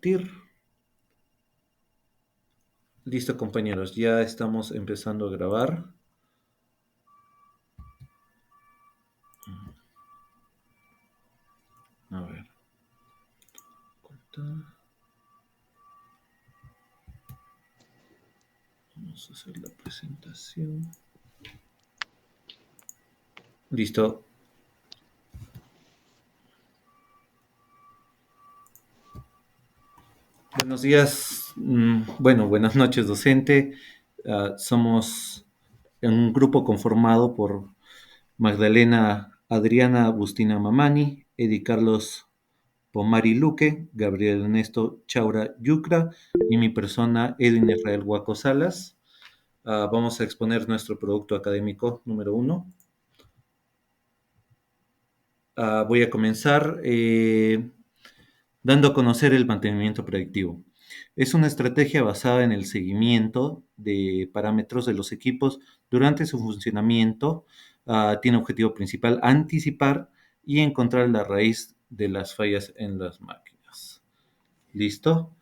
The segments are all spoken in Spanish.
compartir. Listo, compañeros, ya estamos empezando a grabar. A ver. Vamos a hacer la presentación. Listo. Buenos días. Bueno, buenas noches, docente. Somos un grupo conformado por Magdalena Adriana Agustina Mamani, Eddie Carlos Pomari Luque, Gabriel Ernesto Chaura Yucra y mi persona Edwin Israel Huaco Salas. Vamos a exponer nuestro producto académico número 1. Voy a comenzar dando a conocer el mantenimiento predictivo. Es una estrategia basada en el seguimiento de parámetros de los equipos durante su funcionamiento. Tiene objetivo principal anticipar y encontrar la raíz de las fallas en las máquinas. ¿Listo?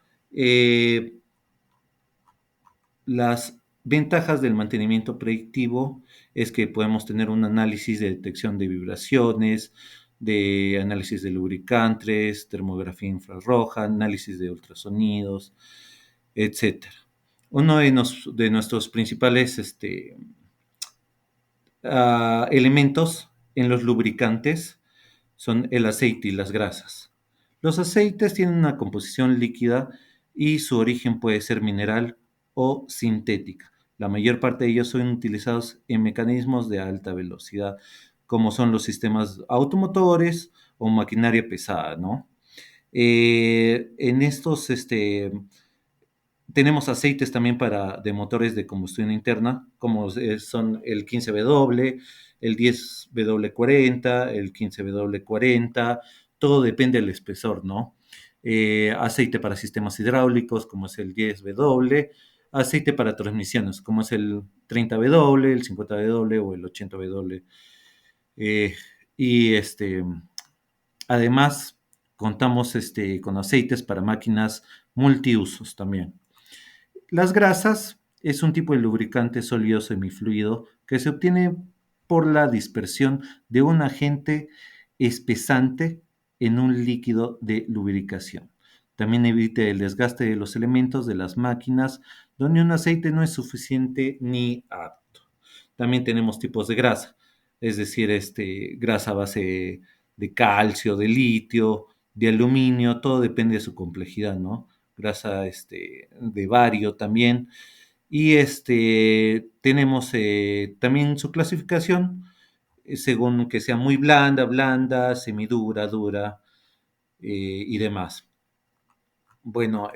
Las ventajas del mantenimiento predictivo es que podemos tener un análisis de detección de vibraciones, de análisis de lubricantes, termografía infrarroja, análisis de ultrasonidos, etcétera. Uno de nuestros principales elementos en los lubricantes son el aceite y las grasas. Los aceites tienen una composición líquida y su origen puede ser mineral o sintética. La mayor parte de ellos son utilizados en mecanismos de alta velocidad, como son los sistemas automotores o maquinaria pesada, ¿no? En estos tenemos aceites también de motores de combustión interna, como son el 15W, el 10W40, el 15W40, todo depende del espesor, ¿no? Aceite para sistemas hidráulicos, como es el 10W, aceite para transmisiones, como es el 30W, el 50W o el 80W. Y además contamos con aceites para máquinas multiusos también. Las grasas es un tipo de lubricante sólido semifluido que se obtiene por la dispersión de un agente espesante en un líquido de lubricación. También evita el desgaste de los elementos de las máquinas donde un aceite no es suficiente ni apto. También tenemos tipos de grasa, es decir, grasa a base de calcio, de litio, de aluminio, todo depende de su complejidad, ¿no? Grasa de bario también. Y tenemos también su clasificación según que sea muy blanda, semidura, dura y demás. Bueno,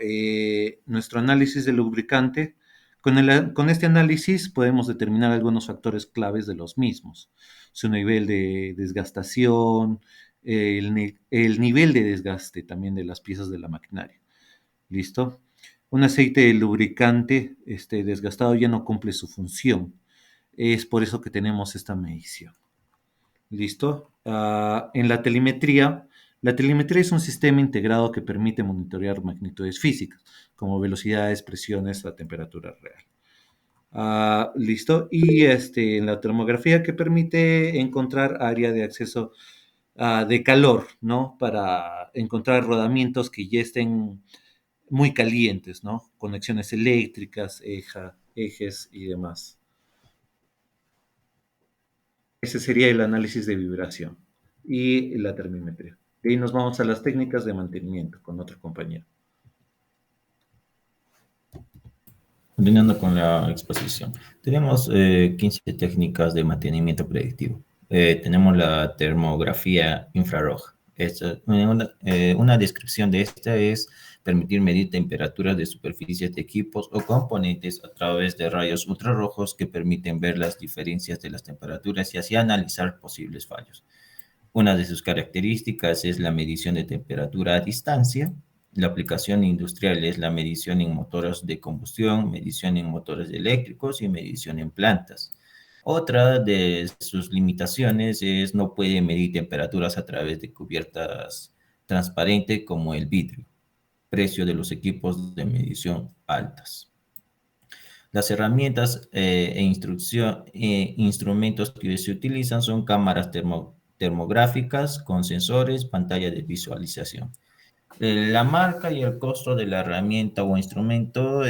nuestro análisis del lubricante, con este análisis podemos determinar algunos factores claves de los mismos. Su nivel de desgastación, el nivel de desgaste también de las piezas de la maquinaria. ¿Listo? Un aceite lubricante desgastado ya no cumple su función. Es por eso que tenemos esta medición. ¿Listo? En la telemetría es un sistema integrado que permite monitorear magnitudes físicas, como velocidades, presiones, la temperatura real. ¿Listo? Y en la termografía que permite encontrar área de acceso de calor, ¿no? Para encontrar rodamientos que ya estén muy calientes, ¿no? Conexiones eléctricas, ejes y demás. Ese sería el análisis de vibración y la termimetría. De ahí nos vamos a las técnicas de mantenimiento con otro compañero. Continuando con la exposición, tenemos 15 técnicas de mantenimiento predictivo. Tenemos la termografía infrarroja. Una descripción de esta es permitir medir temperaturas de superficies de equipos o componentes a través de rayos ultrarrojos que permiten ver las diferencias de las temperaturas y así analizar posibles fallos. Una de sus características es la medición de temperatura a distancia. La aplicación industrial es la medición en motores de combustión, medición en motores eléctricos y medición en plantas. Otra de sus limitaciones es no puede medir temperaturas a través de cubiertas transparentes como el vidrio. precio de los equipos de medición altas. Las herramientas instrumentos que se utilizan son cámaras termográficas con sensores, pantalla de visualización. La marca y el costo de la herramienta o instrumento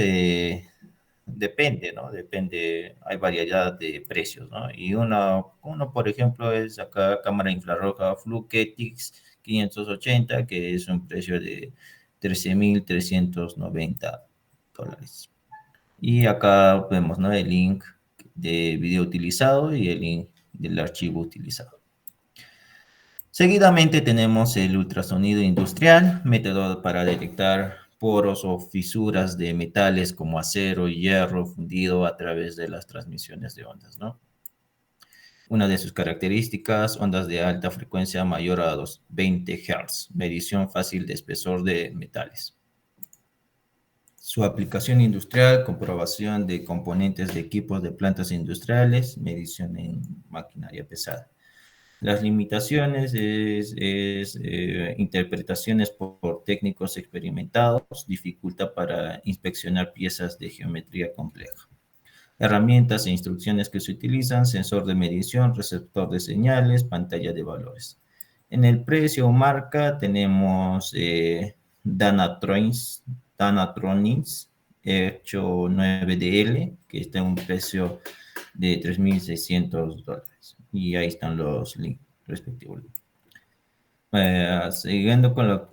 depende, ¿no? Depende, hay variedad de precios, ¿no? Y uno, por ejemplo, es acá cámara infrarroja Fluke-Etix 580, que es un precio de $13,390. Y acá vemos, ¿no? El link de video utilizado y el link del archivo utilizado. Seguidamente tenemos el ultrasonido industrial, método para detectar poros o fisuras de metales como acero y hierro fundido a través de las transmisiones de ondas, ¿no? Una de sus características, ondas de alta frecuencia mayor a los 20 Hz, medición fácil de espesor de metales. Su aplicación industrial, comprobación de componentes de equipos de plantas industriales, medición en maquinaria pesada. Las limitaciones es interpretaciones por técnicos experimentados, dificultad para inspeccionar piezas de geometría compleja. Herramientas e instrucciones que se utilizan, sensor de medición, receptor de señales, pantalla de valores. En el precio o marca tenemos Danatronics 9DL, que está en un precio de $3,600. Y ahí están los links respectivos. Siguiendo con la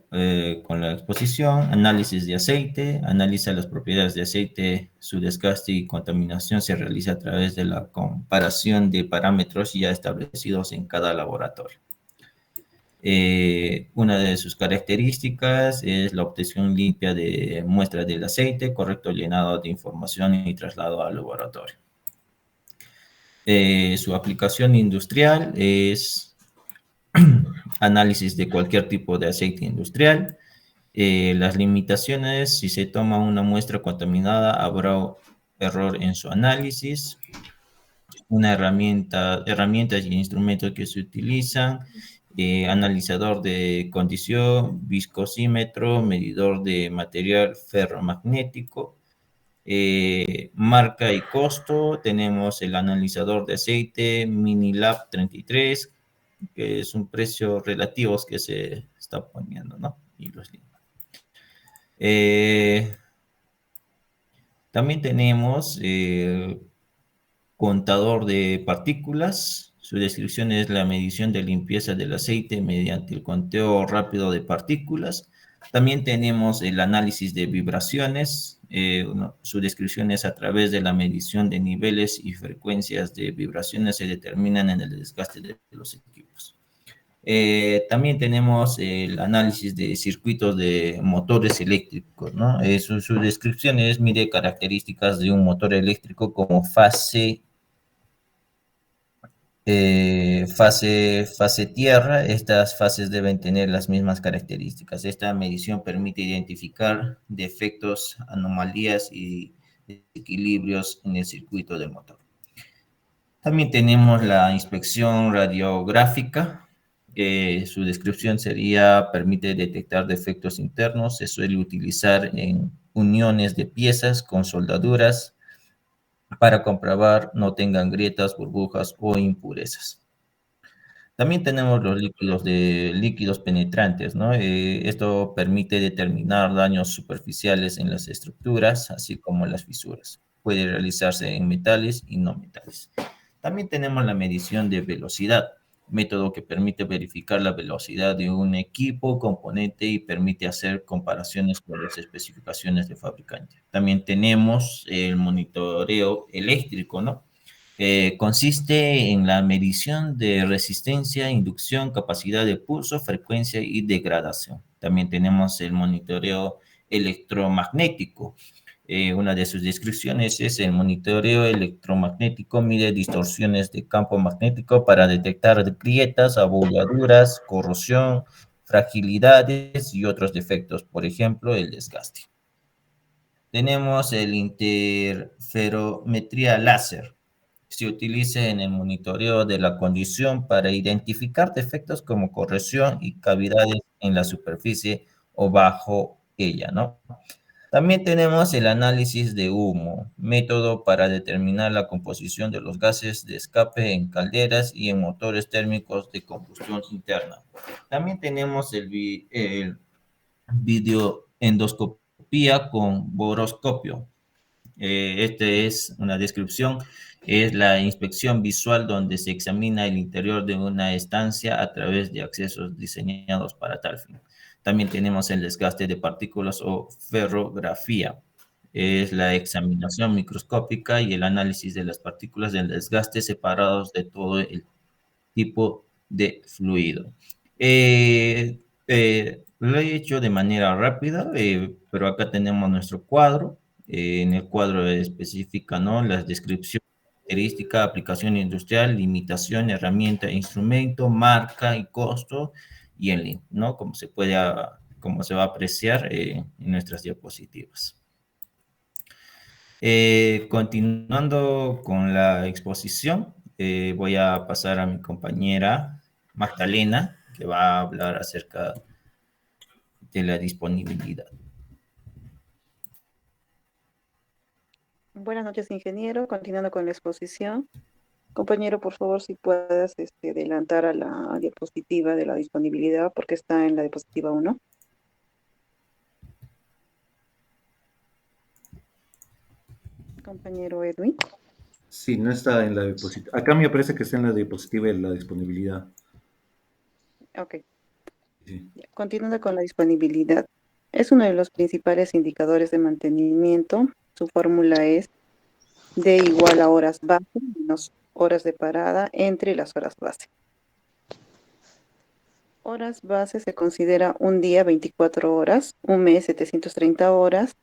exposición, análisis de aceite, analiza las propiedades de aceite, su desgaste y contaminación se realiza a través de la comparación de parámetros ya establecidos en cada laboratorio. Una de sus características es la obtención limpia de muestras del aceite, correcto llenado de información y traslado al laboratorio. Su aplicación industrial es análisis de cualquier tipo de aceite industrial. Las limitaciones, si se toma una muestra contaminada, habrá error en su análisis. Herramientas y instrumentos que se utilizan, analizador de condición, viscosímetro, medidor de material ferromagnético, marca y costo, tenemos el analizador de aceite Minilab 33, que es un precio relativo que se está poniendo, ¿no? Y los también tenemos contador de partículas. Su descripción es la medición de limpieza del aceite mediante el conteo rápido de partículas. También tenemos el análisis de vibraciones. Su descripción es a través de la medición de niveles y frecuencias de vibraciones se determinan en el desgaste de los equipos. También tenemos el análisis de circuitos de motores eléctricos, ¿no? Su descripción es mide características de un motor eléctrico como fase tierra. Estas fases deben tener las mismas características. Esta medición permite identificar defectos, anomalías y desequilibrios en el circuito del motor. También tenemos la inspección radiográfica. Su descripción permite detectar defectos internos. Se suele utilizar en uniones de piezas con soldaduras para comprobar no tengan grietas, burbujas o impurezas. También tenemos los líquidos penetrantes, ¿no? Esto permite determinar daños superficiales en las estructuras, así como las fisuras. Puede realizarse en metales y no metales. También tenemos la medición de velocidad, método que permite verificar la velocidad de un equipo, componente y permite hacer comparaciones con las especificaciones de fabricante. También tenemos el monitoreo eléctrico, ¿no? Consiste en la medición de resistencia, inducción, capacidad de pulso, frecuencia y degradación. También tenemos el monitoreo electromagnético. Una de sus descripciones es el monitoreo electromagnético mide distorsiones de campo magnético para detectar grietas, abolladuras, corrosión, fragilidades y otros defectos, por ejemplo, el desgaste. Tenemos el interferometría láser. Se utiliza en el monitoreo de la condición para identificar defectos como corrosión y cavidades en la superficie o bajo ella, ¿no? También tenemos el análisis de humo, método para determinar la composición de los gases de escape en calderas y en motores térmicos de combustión interna. También tenemos el videoendoscopía con boroscopio. Este es una descripción, es la inspección visual donde se examina el interior de una estancia a través de accesos diseñados para tal fin. También tenemos el desgaste de partículas o ferrografía. Es la examinación microscópica y el análisis de las partículas del desgaste separados de todo el tipo de fluido. Lo he hecho de manera rápida, pero acá tenemos nuestro cuadro. En el cuadro específica, ¿no? Las descripciones, característica, aplicación industrial, limitación, herramienta, instrumento, marca y costo, y el link, ¿no? Como se va a apreciar en nuestras diapositivas. Continuando con la exposición, voy a pasar a mi compañera Magdalena, que va a hablar acerca de la disponibilidad. Buenas noches, ingeniero. Continuando con la exposición. Compañero, por favor, si puedes adelantar a la diapositiva de la disponibilidad, porque está en la diapositiva 1. Compañero Edwin. Sí, no está en la diapositiva. Acá me parece que está en la diapositiva de la disponibilidad. Ok. Sí. Continuando con la disponibilidad. Es uno de los principales indicadores de mantenimiento. Su fórmula es D igual a horas base menos horas de parada entre las horas base. Horas base se considera un día 24 horas, un mes 730 horas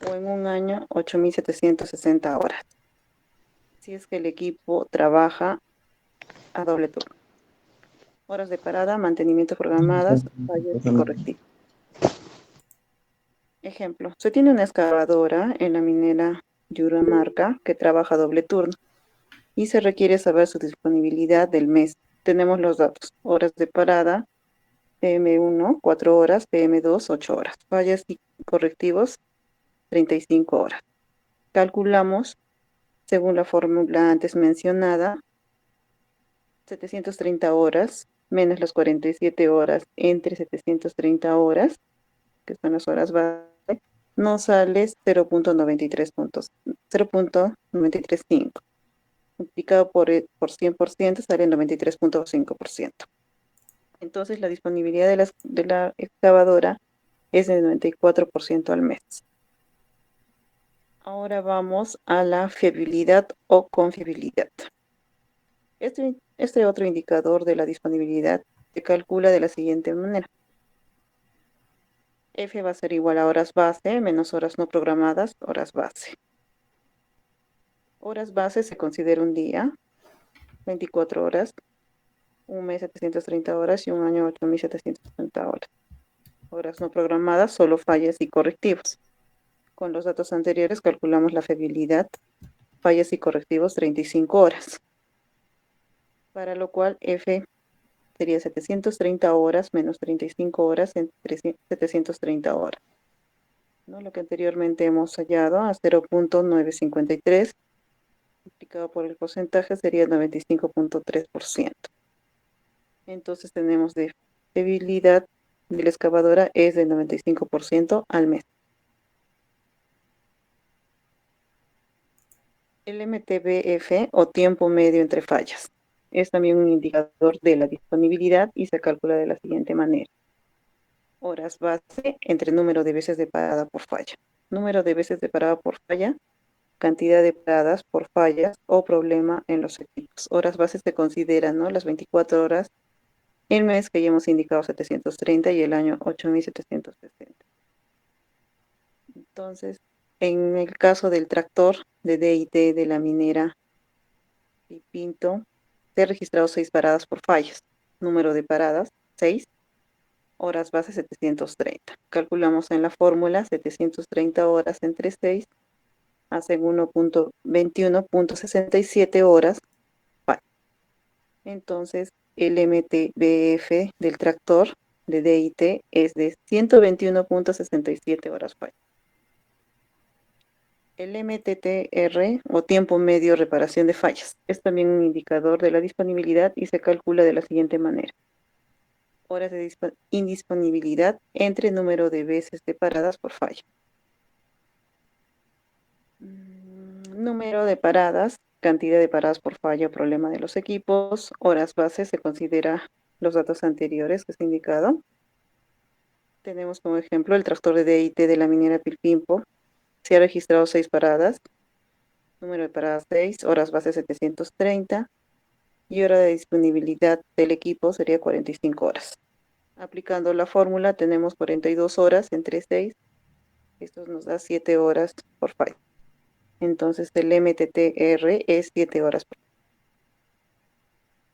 o en un año 8.760 horas. Si es que el equipo trabaja a doble turno. Horas de parada, mantenimiento programadas, fallas y correctivos. Ejemplo, se tiene una excavadora en la minera Yuramarca que trabaja a doble turno y se requiere saber su disponibilidad del mes. Tenemos los datos: horas de parada, PM1, 4 horas, PM2, 8 horas. Fallas y correctivos, 35 horas. Calculamos, según la fórmula antes mencionada, 730 horas menos las 47 horas entre 730 horas, que son las horas base, nos sale 0.935. Multiplicado por 100% sale 93.5%. Entonces la disponibilidad de la excavadora es de 94% al mes. Ahora vamos a la fiabilidad o confiabilidad. Este otro indicador de la disponibilidad se calcula de la siguiente manera. F va a ser igual a horas base menos horas no programadas, horas base. Horas base se considera un día, 24 horas, un mes 730 horas y un año 8.760 horas. Horas no programadas, solo fallas y correctivos. Con los datos anteriores calculamos la fiabilidad, fallas y correctivos 35 horas. Para lo cual F sería 730 horas menos 35 horas entre 730 horas. ¿No? Lo que anteriormente hemos hallado a 0.953, multiplicado por el porcentaje sería 95.3%. Entonces tenemos de fiabilidad de la excavadora es del 95% al mes. El MTBF o tiempo medio entre fallas es también un indicador de la disponibilidad y se calcula de la siguiente manera. Horas base entre número de veces de parada por falla. Número de veces de parada por falla, cantidad de paradas por fallas o problema en los equipos. Horas base se consideran, ¿no?, las 24 horas, el mes que ya hemos indicado 730 y el año 8.760. Entonces, en el caso del tractor de D&T de la minera y Pinto, se han registrado 6 paradas por fallas. Número de paradas, 6. Horas base, 730. Calculamos en la fórmula 730 horas entre 6 hacen 1.21.67 horas. Entonces, el MTBF del tractor de DIT es de 121.67 horas falla. El MTTR o tiempo medio reparación de fallas es también un indicador de la disponibilidad y se calcula de la siguiente manera. Horas de indisponibilidad entre número de veces de paradas por falla. Número de paradas, cantidad de paradas por falla o problema de los equipos. Horas base se considera los datos anteriores que se han indicado. Tenemos como ejemplo el tractor de DIT de la minera Pilpimpo. Se ha registrado 6 paradas. Número de paradas 6, horas base 730 y hora de disponibilidad del equipo sería 45 horas. Aplicando la fórmula tenemos 42 horas entre 6, esto nos da 7 horas por falla. Entonces el MTTR es 7 horas por falla.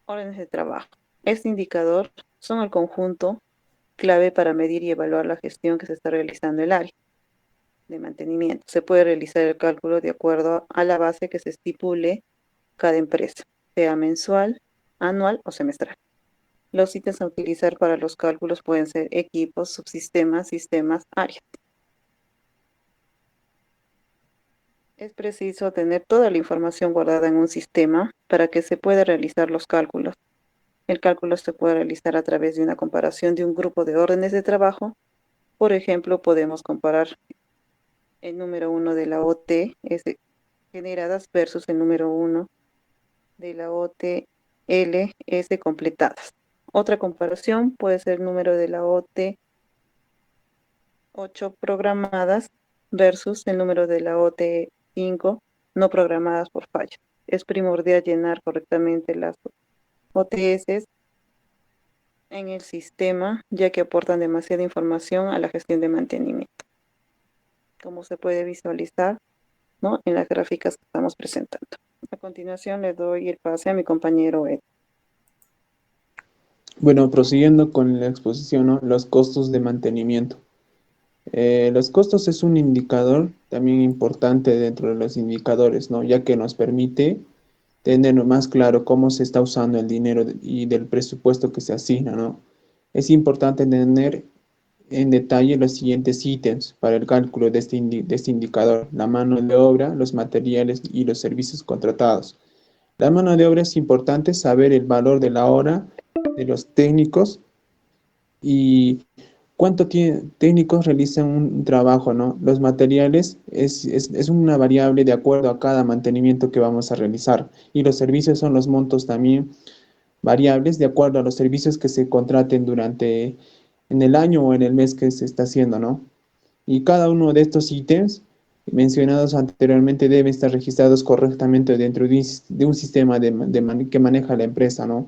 Órdenes de trabajo. Este indicador son el conjunto clave para medir y evaluar la gestión que se está realizando en el área de mantenimiento. Se puede realizar el cálculo de acuerdo a la base que se estipule cada empresa, sea mensual, anual o semestral. Los ítems a utilizar para los cálculos pueden ser equipos, subsistemas, sistemas, áreas. Es preciso tener toda la información guardada en un sistema para que se pueda realizar los cálculos. El cálculo se puede realizar a través de una comparación de un grupo de órdenes de trabajo. Por ejemplo, podemos comparar el número 1 de la OT generadas versus el número 1 de la OTLS completadas. Otra comparación puede ser el número de la OT 8 programadas versus el número de la OT 5 no programadas por falla. Es primordial llenar correctamente las OTS en el sistema, ya que aportan demasiada información a la gestión de mantenimiento, como se puede visualizar, ¿no?, en las gráficas que estamos presentando. A continuación le doy el pase a mi compañero Ed. Bueno, prosiguiendo con la exposición, ¿no? Los costos de mantenimiento. Los costos es un indicador también importante dentro de los indicadores, ¿no? Ya que nos permite tener más claro cómo se está usando el dinero y del presupuesto que se asigna, ¿no? Es importante tener en detalle los siguientes ítems para el cálculo de este indicador: la mano de obra, los materiales y los servicios contratados. La mano de obra es importante saber el valor de la hora de los técnicos y cuánto técnicos realizan un trabajo, ¿no? Los materiales es una variable de acuerdo a cada mantenimiento que vamos a realizar, y los servicios son los montos también variables de acuerdo a los servicios que se contraten en el año o en el mes que se está haciendo, ¿no? Y cada uno de estos ítems mencionados anteriormente deben estar registrados correctamente dentro de un sistema que maneja la empresa, ¿no?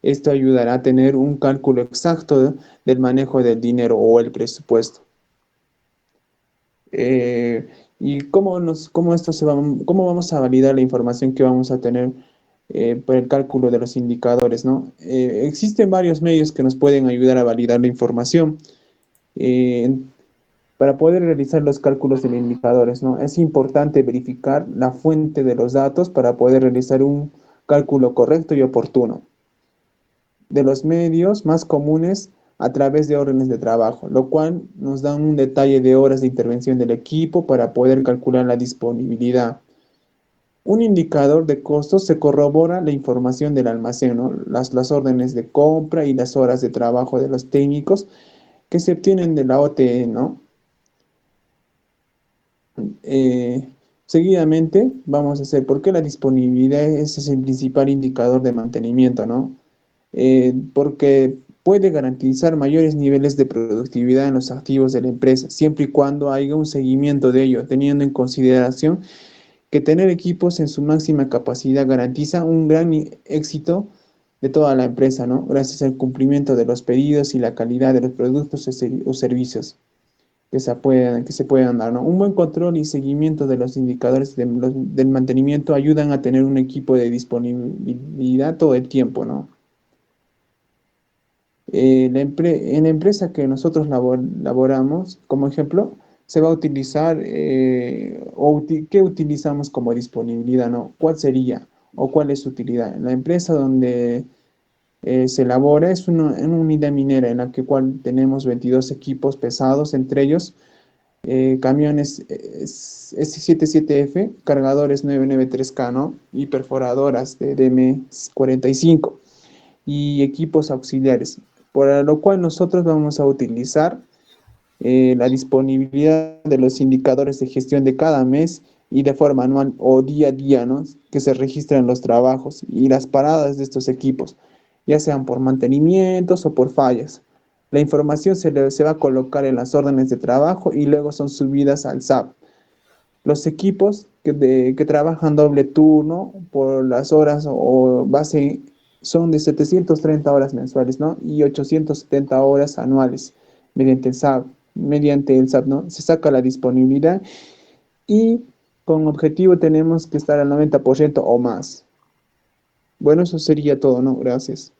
Esto ayudará a tener un cálculo exacto del manejo del dinero o el presupuesto. ¿Y cómo vamos a validar la información que vamos a tener por el cálculo de los indicadores, ¿no? Existen varios medios que nos pueden ayudar a validar la información. Para poder realizar los cálculos de los indicadores, ¿no? Es importante verificar la fuente de los datos para poder realizar un cálculo correcto y oportuno. De los medios más comunes a través de órdenes de trabajo, lo cual nos da un detalle de horas de intervención del equipo para poder calcular la disponibilidad. Un indicador de costos se corrobora la información del almacén, ¿no? Las órdenes de compra y las horas de trabajo de los técnicos que se obtienen de la OTE, ¿no? Seguidamente vamos a hacer por qué la disponibilidad es el principal indicador de mantenimiento, ¿no? Porque puede garantizar mayores niveles de productividad en los activos de la empresa, siempre y cuando haya un seguimiento de ello, teniendo en consideración que tener equipos en su máxima capacidad garantiza un gran éxito de toda la empresa, ¿no? Gracias al cumplimiento de los pedidos y la calidad de los productos o servicios que se puedan dar, ¿no? Un buen control y seguimiento de los indicadores del mantenimiento ayudan a tener un equipo de disponibilidad todo el tiempo, ¿no? En la empresa que nosotros laboramos, como ejemplo, se va a utilizar, ¿qué utilizamos como disponibilidad, no? ¿Cuál sería o cuál es su utilidad? La empresa donde se elabora, es una unidad minera en la que cual tenemos 22 equipos pesados, entre ellos camiones S77F, cargadores 993K, ¿no? Y perforadoras de DM45 y equipos auxiliares, por lo cual nosotros vamos a utilizar la disponibilidad de los indicadores de gestión de cada mes y de forma anual o día a día, ¿no? Que se registran los trabajos y las paradas de estos equipos, ya sean por mantenimientos o por fallas. La información se va a colocar en las órdenes de trabajo y luego son subidas al SAP. Los equipos que trabajan doble turno por las horas o base son de 730 horas mensuales, ¿no? Y 870 horas anuales mediante el SAP, ¿no? Se saca la disponibilidad y con objetivo tenemos que estar al 90% o más. Bueno, eso sería todo, ¿no? Gracias.